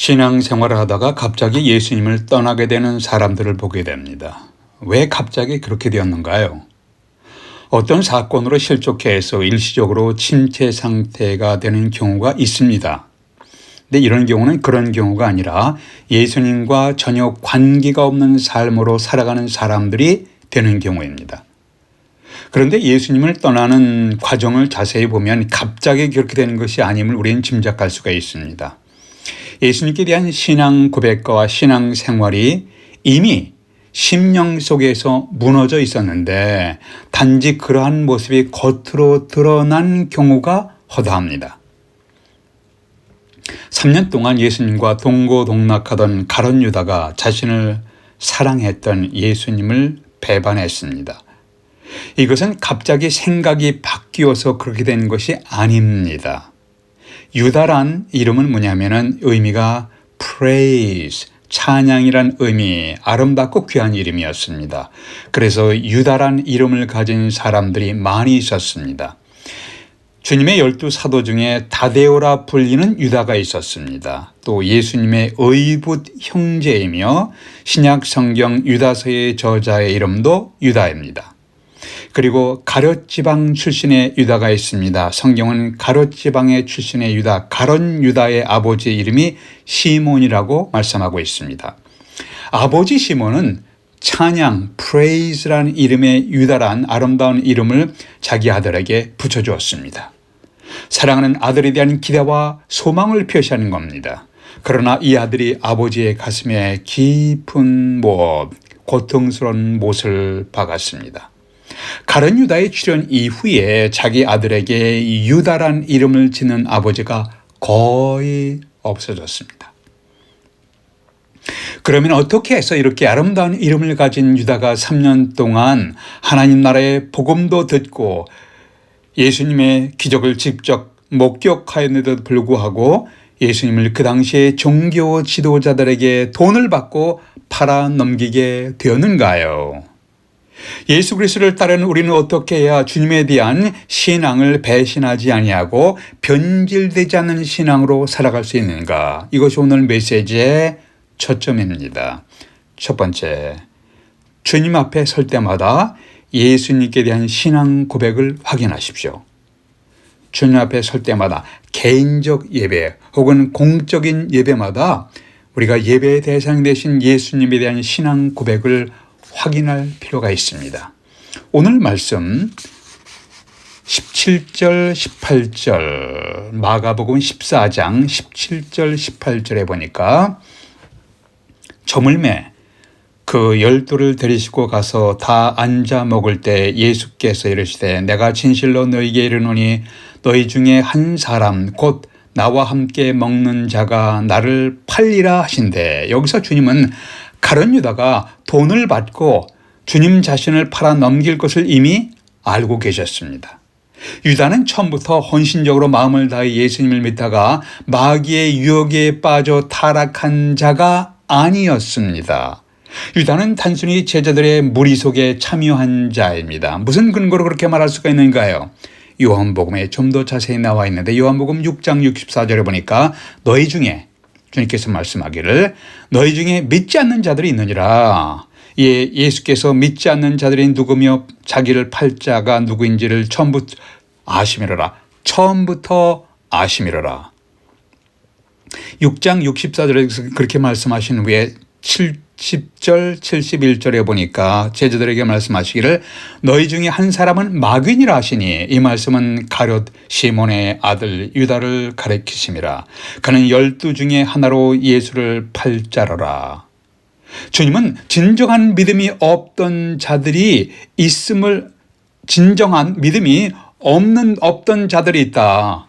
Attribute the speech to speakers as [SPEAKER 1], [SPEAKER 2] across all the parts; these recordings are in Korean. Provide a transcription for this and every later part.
[SPEAKER 1] 신앙생활을 하다가 갑자기 예수님을 떠나게 되는 사람들을 보게 됩니다. 왜 갑자기 그렇게 되었는가요? 어떤 사건으로 실족해서 일시적으로 침체 상태가 되는 경우가 있습니다. 근데 이런 경우는 그런 경우가 아니라 예수님과 전혀 관계가 없는 삶으로 살아가는 사람들이 되는 경우입니다. 그런데 예수님을 떠나는 과정을 자세히 보면 갑자기 그렇게 되는 것이 아님을 우리는 짐작할 수가 있습니다. 예수님께 대한 신앙 고백과 신앙 생활이 이미 심령 속에서 무너져 있었는데 단지 그러한 모습이 겉으로 드러난 경우가 허다합니다. 3년 동안 예수님과 동고동락하던 가룟 유다가 자신을 사랑했던 예수님을 배반했습니다. 이것은 갑자기 생각이 바뀌어서 그렇게 된 것이 아닙니다. 유다란 이름은 뭐냐면은 의미가 praise, 찬양이란 의미, 아름답고 귀한 이름이었습니다. 그래서 유다란 이름을 가진 사람들이 많이 있었습니다. 주님의 12 사도 중에 다데오라 불리는 유다가 있었습니다. 또 예수님의 의붓 형제이며 신약 성경 유다서의 저자의 이름도 유다입니다. 그리고 가룟 지방 출신의 유다가 있습니다. 성경은 가룟 지방의 출신의 유다, 가룟 유다의 아버지 이름이 시몬이라고 말씀하고 있습니다. 아버지 시몬은 찬양, praise라는 이름의 유다란 아름다운 이름을 자기 아들에게 붙여주었습니다. 사랑하는 아들에 대한 기대와 소망을 표시하는 겁니다. 그러나 이 아들이 아버지의 가슴에 깊은 고통스러운 못을 박았습니다. 가룟 유다의 출현 이후에 자기 아들에게 유다란 이름을 짓는 아버지가 거의 없어졌습니다. 그러면 어떻게 해서 이렇게 아름다운 이름을 가진 유다가 3년 동안 하나님 나라의 복음도 듣고 예수님의 기적을 직접 목격하였는데도 불구하고 예수님을 그 당시에 종교 지도자들에게 돈을 받고 팔아 넘기게 되었는가요? 예수 그리스도를 따르는 우리는 어떻게 해야 주님에 대한 신앙을 배신하지 아니하고 변질되지 않는 신앙으로 살아갈 수 있는가? 이것이 오늘 메시지의 초점입니다. 첫 번째, 주님 앞에 설 때마다 예수님께 대한 신앙 고백을 확인하십시오. 주님 앞에 설 때마다 개인적 예배 혹은 공적인 예배마다 우리가 예배의 대상 되신 예수님에 대한 신앙 고백을 확인할 필요가 있습니다. 오늘 말씀 17절 18절 마가복음 14장 17절 18절에 보니까 저물매 그 12를 데리시고 가서 다 앉아 먹을 때 예수께서 이르시되 내가 진실로 너희에게 이르노니 너희 중에 한 사람 곧 나와 함께 먹는 자가 나를 팔리라 하신대. 여기서 주님은 가룟 유다가 돈을 받고 주님 자신을 팔아 넘길 것을 이미 알고 계셨습니다. 유다는 처음부터 헌신적으로 마음을 다해 예수님을 믿다가 마귀의 유혹에 빠져 타락한 자가 아니었습니다. 유다는 단순히 제자들의 무리 속에 참여한 자입니다. 무슨 근거로 그렇게 말할 수가 있는가요? 요한복음에 좀 더 자세히 나와 있는데 요한복음 6장 64절에 보니까 너희 중에 주님께서 말씀하기를 너희 중에 믿지 않는 자들이 있느니라. 예수께서 믿지 않는 자들이 누구며 자기를 팔 자가 누구인지를 처음부터 아심이로라. 처음부터 아심이로라. 6장 64절에서 그렇게 말씀하신 후에 70절 71절에 보니까 제자들에게 말씀하시기를 너희 중에 한 사람은 마귀니라 하시니 이 말씀은 가룟 시몬의 아들 유다를 가리키심이라. 그는 12 중에 하나로 예수를 팔 자로라. 주님은 진정한 믿음이 없던 자들이 있음을 진정한 믿음이 없던 자들이 있다.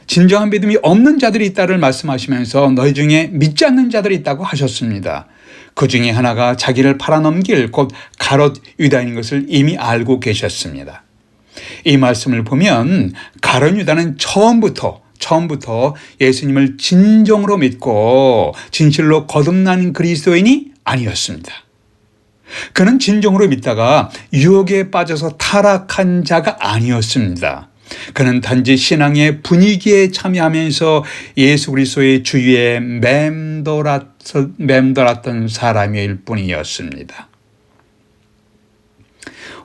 [SPEAKER 1] 진정한 믿음이 없는 자들이 있다를 말씀하시면서 너희 중에 믿지 않는 자들이 있다고 하셨습니다. 그 중에 하나가 자기를 팔아넘길 곧 가룟 유다인 것을 이미 알고 계셨습니다. 이 말씀을 보면 가룟 유다는 처음부터 예수님을 진정으로 믿고 진실로 거듭난 그리스도인이 아니었습니다. 그는 진정으로 믿다가 유혹에 빠져서 타락한 자가 아니었습니다. 그는 단지 신앙의 분위기에 참여하면서 예수 그리스도의 주위에 맴돌았던 사람일 뿐이었습니다.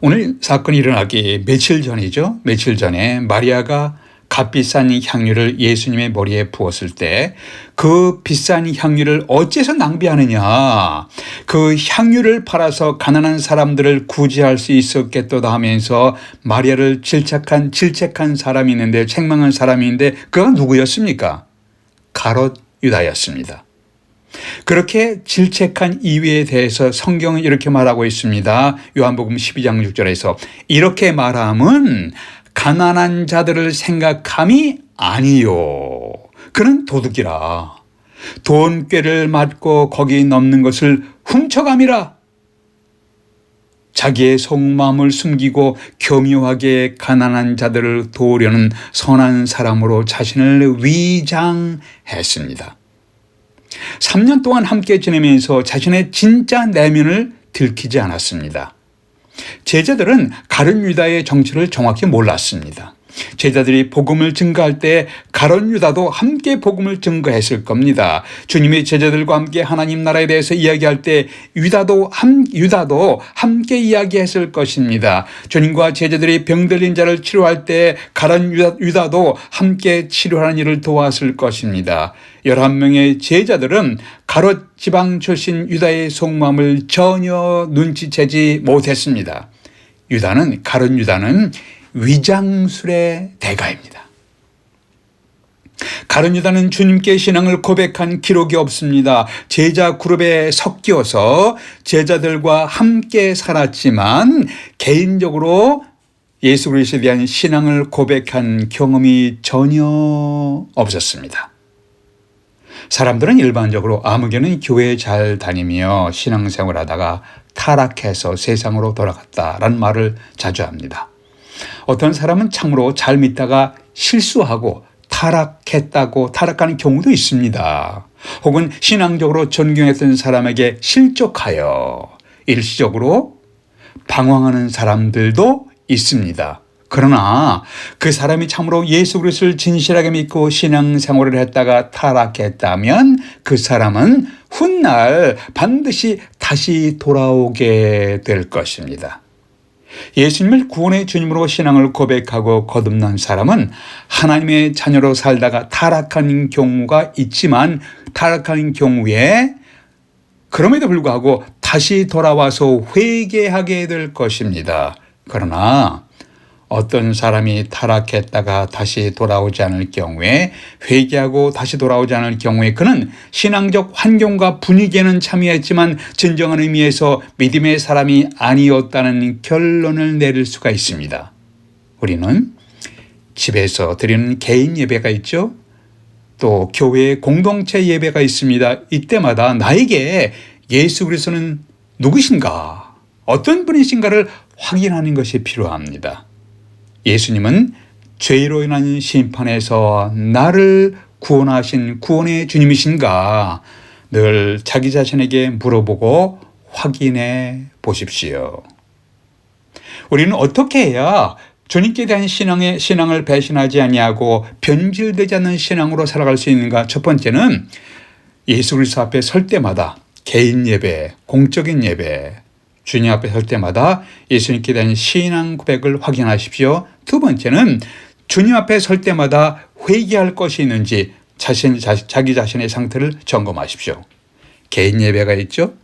[SPEAKER 1] 오늘 사건이 일어나기 며칠 전이죠. 며칠 전에 마리아가 값비싼 향유를 예수님의 머리에 부었을 때 그 비싼 향유를 어째서 낭비하느냐, 그 향유를 팔아서 가난한 사람들을 구제할 수 있었겠도다 하면서 마리아를 질책한 사람이 있는데, 책망한 사람이 있는데 그가 누구였습니까? 가롯 유다였습니다. 그렇게 질책한 이유에 대해서 성경은 이렇게 말하고 있습니다. 요한복음 12장 6절에서 이렇게 말함은 가난한 자들을 생각함이 아니요, 그는 도둑이라. 돈꾀를 맞고 거기 넘는 것을 훔쳐감이라. 자기의 속마음을 숨기고 교묘하게 가난한 자들을 도우려는 선한 사람으로 자신을 위장했습니다. 3년 동안 함께 지내면서 자신의 진짜 내면을 들키지 않았습니다. 제자들은 가룟 유다의 정체를 정확히 몰랐습니다. 제자들이 복음을 증거할 때 가룟 유다도 함께 복음을 증거했을 겁니다. 주님이 제자들과 함께 하나님 나라에 대해서 이야기할 때 유다도 함께 이야기했을 것입니다. 주님과 제자들이 병들린 자를 치료할 때 가룟 유다도 함께 치료하는 일을 도왔을 것입니다. 11명의 제자들은 가롯 지방 출신 유다의 속마음을 전혀 눈치채지 못했습니다. 가룟 유다는 위장술의 대가입니다. 가룟 유다는 주님께 신앙을 고백한 기록이 없습니다. 제자 그룹에 섞여서 제자들과 함께 살았지만 개인적으로 예수 그리스도에 대한 신앙을 고백한 경험이 전혀 없었습니다. 사람들은 일반적으로 아무개는 교회에 잘 다니며 신앙생활을 하다가 타락해서 세상으로 돌아갔다라는 말을 자주 합니다. 어떤 사람은 참으로 잘 믿다가 실수하고 타락하는 경우도 있습니다. 혹은 신앙적으로 존경했던 사람에게 실족하여 일시적으로 방황하는 사람들도 있습니다. 그러나 그 사람이 참으로 예수 그리스도를 진실하게 믿고 신앙생활을 했다가 타락했다면 그 사람은 훗날 반드시 다시 돌아오게 될 것입니다. 예수님을 구원의 주님으로 신앙을 고백하고 거듭난 사람은 하나님의 자녀로 살다가 타락한 경우가 있지만 타락한 경우에 그럼에도 불구하고 다시 돌아와서 회개하게 될 것입니다. 그러나 어떤 사람이 타락했다가 다시 돌아오지 않을 경우에, 회개하고 다시 돌아오지 않을 경우에 그는 신앙적 환경과 분위기에는 참여했지만 진정한 의미에서 믿음의 사람이 아니었다는 결론을 내릴 수가 있습니다. 우리는 집에서 드리는 개인 예배가 있죠. 또 교회의 공동체 예배가 있습니다. 이때마다 나에게 예수 그리스도는 누구신가, 어떤 분이신가를 확인하는 것이 필요합니다. 예수님은 죄로 인한 심판에서 나를 구원하신 구원의 주님이신가 늘 자기 자신에게 물어보고 확인해 보십시오. 우리는 어떻게 해야 주님께 대한 신앙을 배신하지 아니하고 변질되지 않는 신앙으로 살아갈 수 있는가? 첫 번째는 예수 그리스도 앞에 설 때마다 개인 예배, 공적인 예배, 주님 앞에 설 때마다 예수님께 대한 신앙 고백을 확인하십시오. 두 번째는 주님 앞에 설 때마다 회개할 것이 있는지 자기 자신의 상태를 점검하십시오. 개인 예배가 있죠.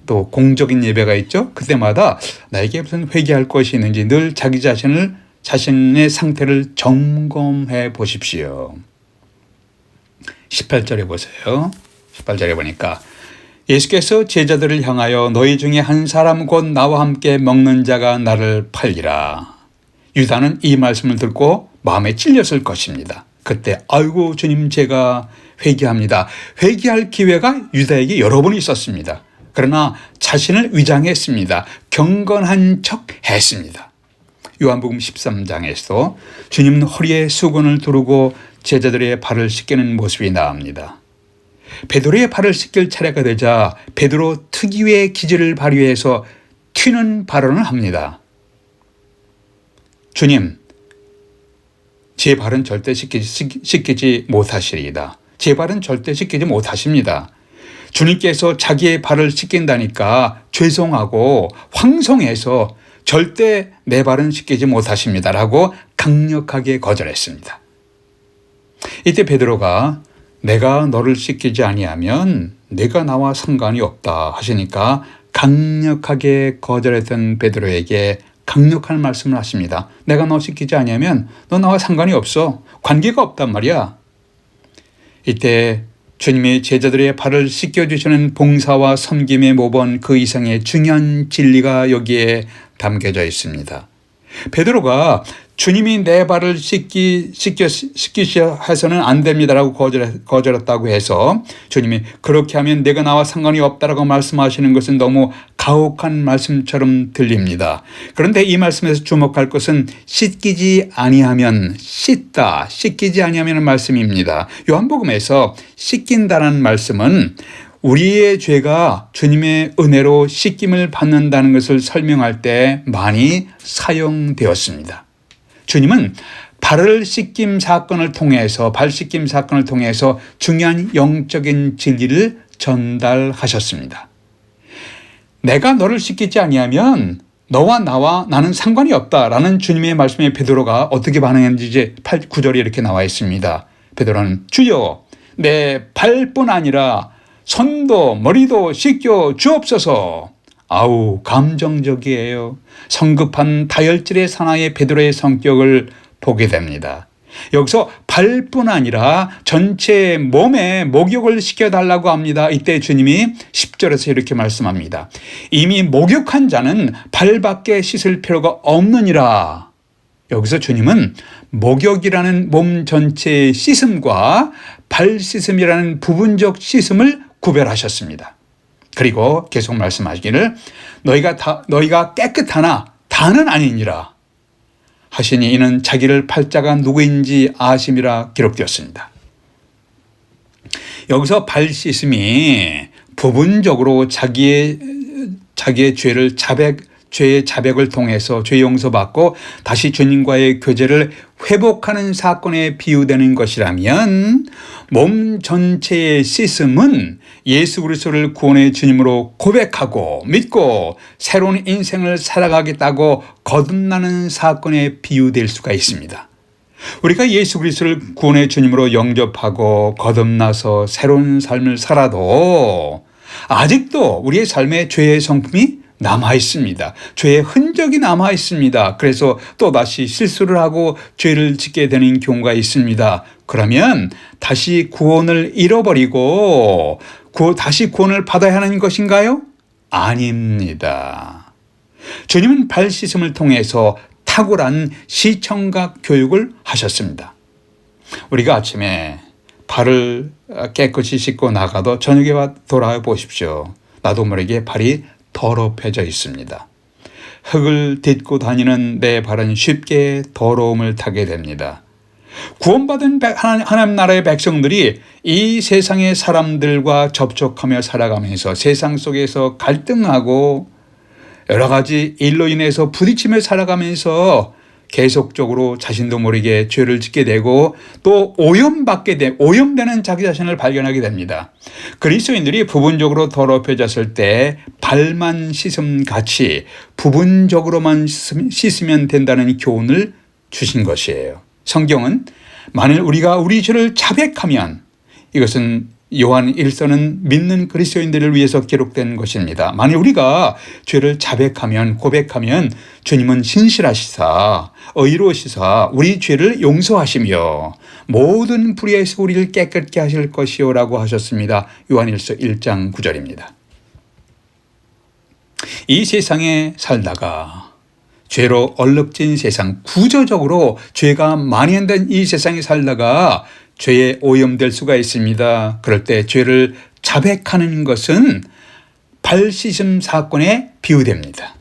[SPEAKER 1] 또 공적인 예배가 있죠. 그때마다 나에게 무슨 회개할 것이 있는지 늘 자신의 상태를 점검해 보십시오. 18절에 보세요. 18절에 보니까 예수께서 제자들을 향하여 너희 중에 한 사람 곧 나와 함께 먹는 자가 나를 팔리라. 유다는 이 말씀을 듣고 마음에 찔렸을 것입니다. 그때 아이고 주님 제가 회개합니다. 회개할 기회가 유다에게 여러 번 있었습니다. 그러나 자신을 위장했습니다. 경건한 척 했습니다. 요한복음 13장에서도 주님은 허리에 수건을 두르고 제자들의 발을 씻기는 모습이 나옵니다. 베드로의 발을 씻길 차례가 되자 베드로 특유의 기질을 발휘해서 튀는 발언을 합니다. 주님, 제 발은 절대 씻기지 못하시리이다. 제 발은 절대 씻기지 못하십니다. 주님께서 자기의 발을 씻긴다니까 죄송하고 황송해서 절대 내 발은 씻기지 못하십니다라고 강력하게 거절했습니다. 이때 베드로가 내가 너를 씻기지 아니하면 내가 나와 상관이 없다 하시니까 강력하게 거절했던 베드로에게 강력한 말씀을 하십니다. 내가 너 씻기지 아니하면 너 나와 상관이 없어. 관계가 없단 말이야. 이때 주님이 제자들의 발을 씻겨주시는 봉사와 섬김의 모범 그 이상의 중요한 진리가 여기에 담겨져 있습니다. 베드로가 주님이 내 발을 씻기셔 해서는 안 됩니다라고 거절했다고 해서 주님이 그렇게 하면 내가 나와 상관이 없다라고 말씀하시는 것은 너무 가혹한 말씀처럼 들립니다. 그런데 이 말씀에서 주목할 것은 씻기지 아니하면 씻다, 씻기지 아니하면 말씀입니다. 요한복음에서 씻긴다는 말씀은 우리의 죄가 주님의 은혜로 씻김을 받는다는 것을 설명할 때 많이 사용되었습니다. 주님은 발 씻김 사건을 통해서 중요한 영적인 진리를 전달하셨습니다. 내가 너를 씻기지 아니하면 너와 나는 상관이 없다라는 주님의 말씀에 베드로가 어떻게 반응했는지 9절에 이렇게 나와 있습니다. 베드로는 주여 내 발뿐 아니라 손도 머리도 씻겨 주옵소서. 아우 감정적이에요. 성급한 다혈질의 사나이의 베드로의 성격을 보게 됩니다. 여기서 발뿐 아니라 전체 몸에 목욕을 시켜달라고 합니다. 이때 주님이 10절에서 이렇게 말씀합니다. 이미 목욕한 자는 발밖에 씻을 필요가 없느니라. 여기서 주님은 목욕이라는 몸 전체의 씻음과 발 씻음이라는 부분적 씻음을 구별하셨습니다. 그리고 계속 말씀하시기를 너희가 깨끗하나 다는 아니니라 하시니 이는 자기를 팔자가 누구인지 아심이라 기록되었습니다. 여기서 발 씻음이 부분적으로 자기의 죄의 자백을 통해서 죄 용서받고 다시 주님과의 교제를 회복하는 사건에 비유되는 것이라면 몸 전체의 씻음은 예수 그리스도를 구원의 주님으로 고백하고 믿고 새로운 인생을 살아가겠다고 거듭나는 사건에 비유될 수가 있습니다. 우리가 예수 그리스도를 구원의 주님으로 영접하고 거듭나서 새로운 삶을 살아도 아직도 우리의 삶에 죄의 성품이 남아 있습니다. 죄의 흔적이 남아 있습니다. 그래서 또다시 실수를 하고 죄를 짓게 되는 경우가 있습니다. 그러면 다시 구원을 잃어버리고 다시 구원을 받아야 하는 것인가요? 아닙니다. 주님은 발 씻음을 통해서 탁월한 시청각 교육을 하셨습니다. 우리가 아침에 발을 깨끗이 씻고 나가도 저녁에 돌아와 보십시오. 나도 모르게 발이 더럽혀져 있습니다. 흙을 딛고 다니는 내 발은 쉽게 더러움을 타게 됩니다. 구원받은 하나님 나라의 백성들이 이 세상의 사람들과 접촉하며 살아가면서 세상 속에서 갈등하고 여러 가지 일로 인해서 부딪히며 살아가면서 계속적으로 자신도 모르게 죄를 짓게 되고 또 오염되는 자기 자신을 발견하게 됩니다. 그리스도인들이 부분적으로 더럽혀졌을 때 발만 씻음 같이 부분적으로만 씻으면 된다는 교훈을 주신 것이에요. 성경은 만일 우리가 우리 죄를 자백하면, 이것은 요한 1서는 믿는 그리스도인들을 위해서 기록된 것입니다. 만일 우리가 죄를 자백하면, 고백하면 주님은 신실하시사 의로우시사 우리 죄를 용서하시며 모든 불의에서 우리를 깨끗게 하실 것이요라고 하셨습니다. 요한 1서 1장 9절입니다. 이 세상에 살다가 죄로 얼룩진 세상, 구조적으로 죄가 만연된 이 세상에 살다가 죄에 오염될 수가 있습니다. 그럴 때 죄를 자백하는 것은 발 씻음 사건에 비유됩니다.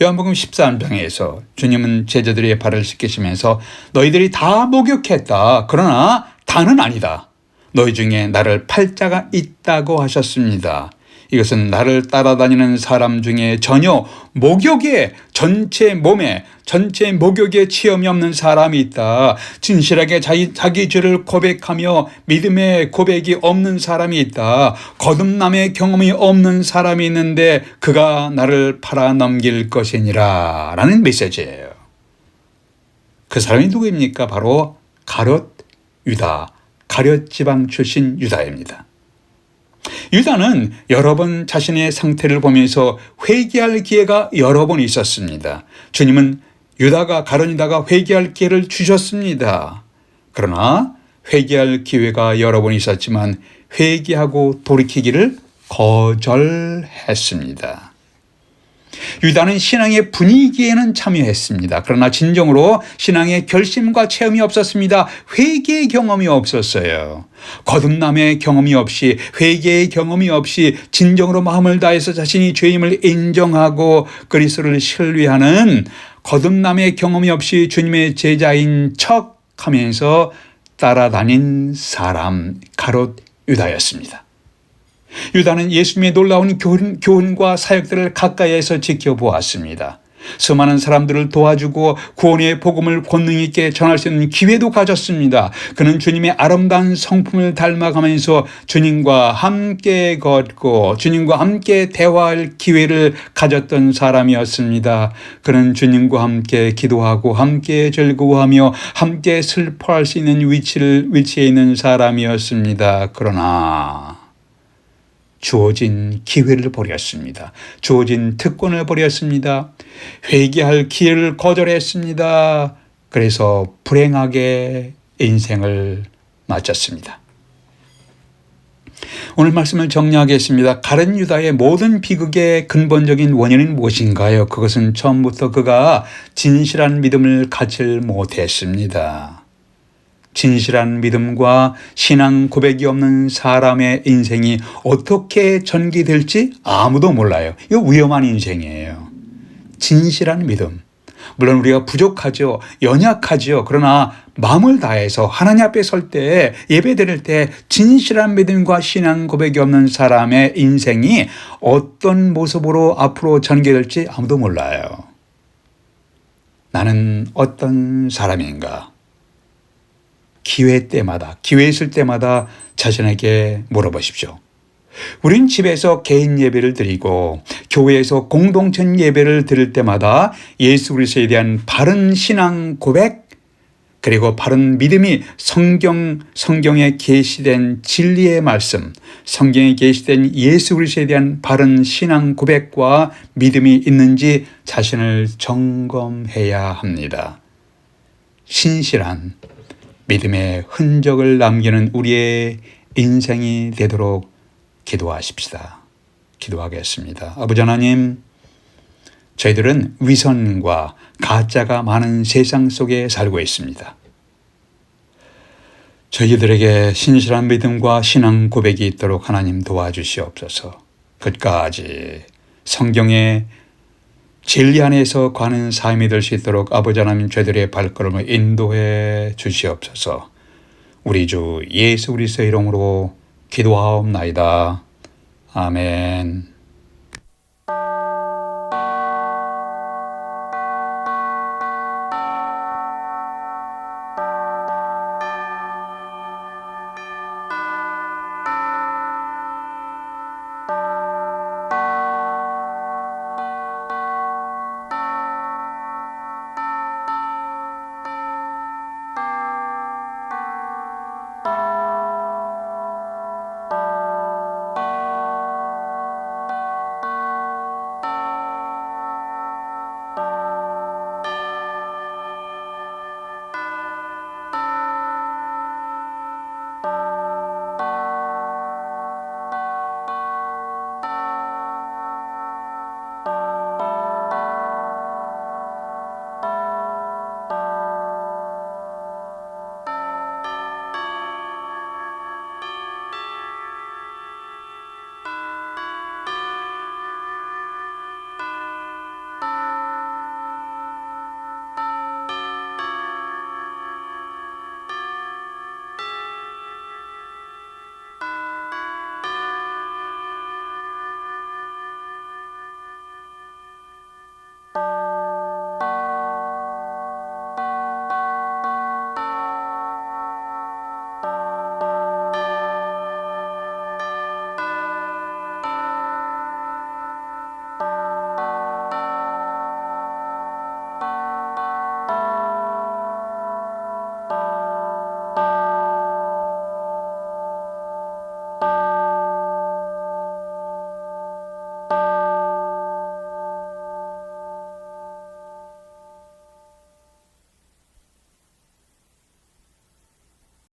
[SPEAKER 1] 요한복음 13장에서 주님은 제자들의 발을 씻기시면서 너희들이 다 목욕했다. 그러나 다는 아니다. 너희 중에 나를 팔자가 있다고 하셨습니다. 이것은 나를 따라다니는 사람 중에 전혀 전체 목욕에 체험이 없는 사람이 있다. 진실하게 자기 죄를 고백하며 믿음의 고백이 없는 사람이 있다. 거듭남의 경험이 없는 사람이 있는데 그가 나를 팔아넘길 것이니라 라는 메시지예요. 그 사람이 누구입니까? 바로 가룟 유다, 가룟 지방 출신 유다입니다. 유다는 여러 번 자신의 상태를 보면서 회개할 기회가 여러 번 있었습니다. 주님은 가룟 유다가 회개할 기회를 주셨습니다. 그러나 회개할 기회가 여러 번 있었지만 회개하고 돌이키기를 거절했습니다. 유다는 신앙의 분위기에는 참여했습니다. 그러나 진정으로 신앙의 결심과 체험이 없었습니다. 회개의 경험이 없었어요. 거듭남의 경험이 없이, 회개의 경험이 없이 진정으로 마음을 다해서 자신이 죄임을 인정하고 그리스도를 신뢰하는 거듭남의 경험이 없이 주님의 제자인 척 하면서 따라다닌 사람, 가룟 유다였습니다. 유다는 예수님의 놀라운 교훈과 사역들을 가까이에서 지켜보았습니다. 수많은 사람들을 도와주고 구원의 복음을 권능 있게 전할 수 있는 기회도 가졌습니다. 그는 주님의 아름다운 성품을 닮아가면서 주님과 함께 걷고 주님과 함께 대화할 기회를 가졌던 사람이었습니다. 그는 주님과 함께 기도하고 함께 즐거워하며 함께 슬퍼할 수 있는 위치에 있는 사람이었습니다. 그러나 주어진 기회를 버렸습니다. 주어진 특권을 버렸습니다. 회개할 기회를 거절했습니다. 그래서 불행하게 인생을 마쳤습니다. 오늘 말씀을 정리하겠습니다. 가룟 유다의 모든 비극의 근본적인 원인은 무엇인가요? 그것은 처음부터 그가 진실한 믿음을 갖지 못했습니다. 진실한 믿음과 신앙 고백이 없는 사람의 인생이 어떻게 전개될지 아무도 몰라요. 이거 위험한 인생이에요. 진실한 믿음. 물론 우리가 부족하죠. 연약하죠. 그러나 마음을 다해서 하나님 앞에 설 때, 예배 드릴 때 진실한 믿음과 신앙 고백이 없는 사람의 인생이 어떤 모습으로 앞으로 전개될지 아무도 몰라요. 나는 어떤 사람인가? 기회 있을 때마다 자신에게 물어보십시오. 우린 집에서 개인 예배를 드리고 교회에서 공동체 예배를 드릴 때마다 예수 그리스도에 대한 바른 신앙 고백 그리고 바른 믿음이 성경에 계시된 진리의 말씀, 성경에 계시된 예수 그리스도에 대한 바른 신앙 고백과 믿음이 있는지 자신을 점검해야 합니다. 신실한 믿음의 흔적을 남기는 우리의 인생이 되도록 기도하십시다. 기도하겠습니다. 아버지 하나님, 저희들은 위선과 가짜가 많은 세상 속에 살고 있습니다. 저희들에게 신실한 믿음과 신앙 고백이 있도록 하나님 도와주시옵소서. 끝까지 성경의 진리 안에서 가는 삶이 될 수 있도록 아버지 하나님 저희들의 발걸음을 인도해 주시옵소서. 우리 주 예수 그리스도의 이름으로 기도하옵나이다. 아멘.